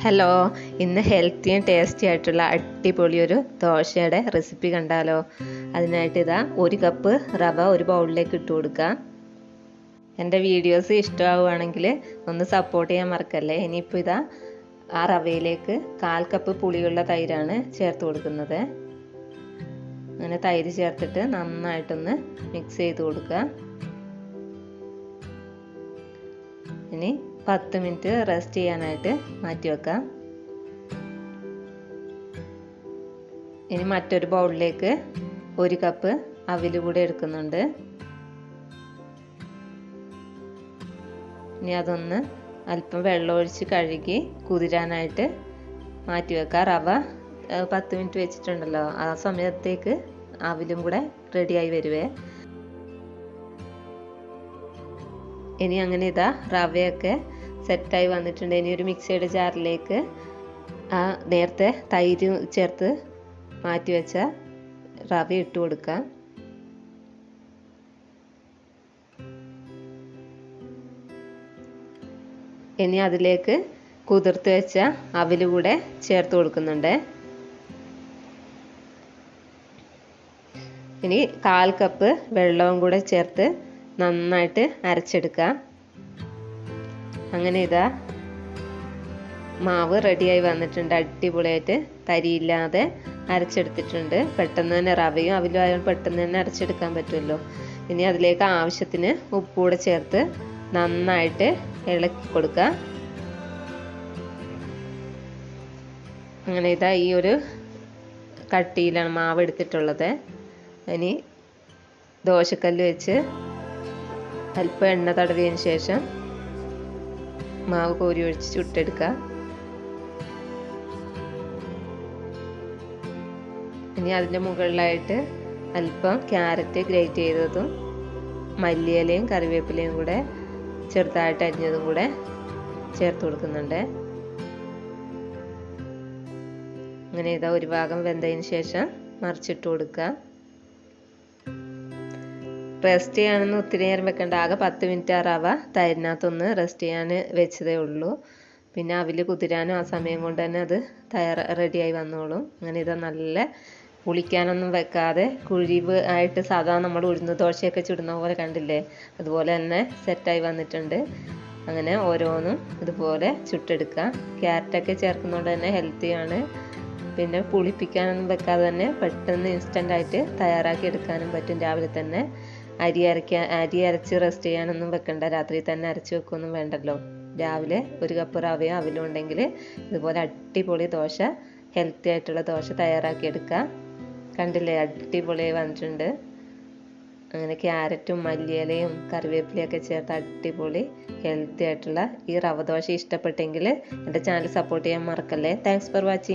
Hello, ഇന്ന് healthy and tasty ആയിട്ടുള്ള അടിപൊളി ഒരു ദോശയുടെ റെസിപ്പി കണ്ടാലോ. അതിനായിട്ട് ഇതാ 1 കപ്പ് റവ ഒരു ബൗളിലേക്ക് ഇട്ട് കൊടുക്കുക. എൻ്റെ വീഡിയോസ് ഇഷ്ടമാവുകയാണെങ്കിൽ ഒന്ന് സപ്പോർട്ട് ചെയ്യാൻ മറക്കല്ലേ. ഇനിയിപ്പോൾ ഇതാ ആ റവയിലേക്ക് 1/4 കപ്പ് പുളിയുള്ള തൈരാണ് ചേർത്ത് കൊടുക്കുന്നത്. അങ്ങനെ തൈര് ചേർത്തിട്ട് നന്നായിട്ടൊന്ന് മിക്സ് ചെയ്ത് കൊടുക്കുക. ഇനി 10 മിനിറ്റ് റെസ്റ്റ് ചെയ്യാനായിട്ട് മാറ്റി വെക്കാം. ഇനി മറ്റൊരു ബൗളിലേക്ക് 1 കപ്പ് അവിൽ കൂടെ എടുക്കുന്നുണ്ട്. ഇനി അതൊന്ന് അല്പം വെള്ളമൊഴിച്ച് കഴുകി കുതിരാനായിട്ട് മാറ്റി വെക്കാം. റവ 10 മിനിറ്റ് വെച്ചിട്ടുണ്ടല്ലോ, ആ സമയത്തേക്ക് അവിലും കൂടെ റെഡിയായി വരുവേ. ഇനി അങ്ങനെ ഇതാ റവയൊക്കെ സെറ്റായി വന്നിട്ടുണ്ട്. ഇനി ഒരു മിക്സിയുടെ ജാറിലേക്ക് ആ നേരത്തെ തൈര് ചേർത്ത് മാറ്റി വെച്ച റവ ഇട്ട് കൊടുക്കാം. ഇനി അതിലേക്ക് കുതിർത്ത് വെച്ച അവിൽ കൂടെ ചേർത്ത് കൊടുക്കുന്നുണ്ട്. ഇനി 1/4 കപ്പ് വെള്ളവും കൂടെ ചേർത്ത് നന്നായിട്ട് അരച്ചെടുക്കാം. അങ്ങനെ ഇതാ മാവ് റെഡിയായി വന്നിട്ടുണ്ട്. അടിപൊളിയായിട്ട് തരിയില്ലാതെ അരച്ചെടുത്തിട്ടുണ്ട്. പെട്ടെന്ന് തന്നെ റവയും അവിലും ആയതുകൊണ്ട് പെട്ടെന്ന് തന്നെ അരച്ചെടുക്കാൻ പറ്റുമല്ലോ. ഇനി അതിലേക്ക് ആവശ്യത്തിന് ഉപ്പൂടെ ചേർത്ത് നന്നായിട്ട് ഇളക്കി കൊടുക്കുക. അങ്ങനെ ഇതാ ഈ ഒരു കട്ടിയിലാണ് മാവ് എടുത്തിട്ടുള്ളത്. ഇനി ദോശക്കല്ല് വെച്ച് അല്പം എണ്ണ തടവിയതിന് ശേഷം മാവ് കോരി ഒഴിച്ച് ചുട്ടെടുക്കുക. ഇനി അതിൻ്റെ മുകളിലായിട്ട് അല്പം ക്യാരറ്റ് ഗ്രേറ്റ് ചെയ്തതും മല്ലിയിലയും കറിവേപ്പിലയും കൂടെ ചെറുതായിട്ട് അരിഞ്ഞതും കൂടെ ചേർത്ത് കൊടുക്കുന്നുണ്ട്. അങ്ങനെ ഇതാ ഒരു ഭാഗം വെന്തതിന് ശേഷം മറിച്ചിട്ട് കൊടുക്കുക. റെസ്റ്റ് ചെയ്യാനൊന്നും ഒത്തിരി നേരം വെക്കേണ്ട. ആകെ 10 മിനിറ്റ് ആ റവ തൈരിനകത്തൊന്ന് റെസ്റ്റ് ചെയ്യാൻ വെച്ചതേ ഉള്ളൂ. പിന്നെ അവിൽ കുതിരാനും ആ സമയം കൊണ്ട് തന്നെ അത് റെഡിയായി വന്നോളും. അങ്ങനെ ഇത് നല്ല പുളിക്കാനൊന്നും വെക്കാതെ കുഴിവ് ആയിട്ട് സാധാരണ നമ്മൾ ഉഴുന്ന് ദോശയൊക്കെ ചുടുന്ന പോലെ കണ്ടില്ലേ, അതുപോലെ തന്നെ സെറ്റായി വന്നിട്ടുണ്ട്. അങ്ങനെ ഓരോന്നും ഇതുപോലെ ചുട്ടെടുക്കുക. ക്യാരറ്റൊക്കെ ചേർക്കുന്നതുകൊണ്ട് തന്നെ ഹെൽത്തിയാണ്. പിന്നെ പുളിപ്പിക്കാനൊന്നും വെക്കാതെ തന്നെ പെട്ടെന്ന് ഇൻസ്റ്റൻ്റായിട്ട് തയ്യാറാക്കി എടുക്കാനും പറ്റും. രാവിലെ തന്നെ അരി അരച്ച് റെസ്റ്റ് ചെയ്യാനൊന്നും വെക്കണ്ട. രാത്രി തന്നെ അരച്ച് വെക്കൊന്നും വേണ്ടല്ലോ. രാവിലെ 1 കപ്പ് റവയോ അവിലും ഉണ്ടെങ്കിൽ ഇതുപോലെ അടിപൊളി ദോശ, ഹെൽത്തി ആയിട്ടുള്ള ദോശ തയ്യാറാക്കി എടുക്കുക. കണ്ടില്ലേ, അടിപൊളിയായി വന്നിട്ടുണ്ട്. അങ്ങനെ ക്യാരറ്റും മല്ലിയിലയും കറിവേപ്പിലയൊക്കെ ചേർത്ത് അടിപൊളി ഹെൽത്തി ആയിട്ടുള്ള ഈ റവ ദോശ ഇഷ്ടപ്പെട്ടെങ്കിൽ എൻ്റെ ചാനൽ സപ്പോർട്ട് ചെയ്യാൻ മറക്കല്ലേ. Thanks for watching.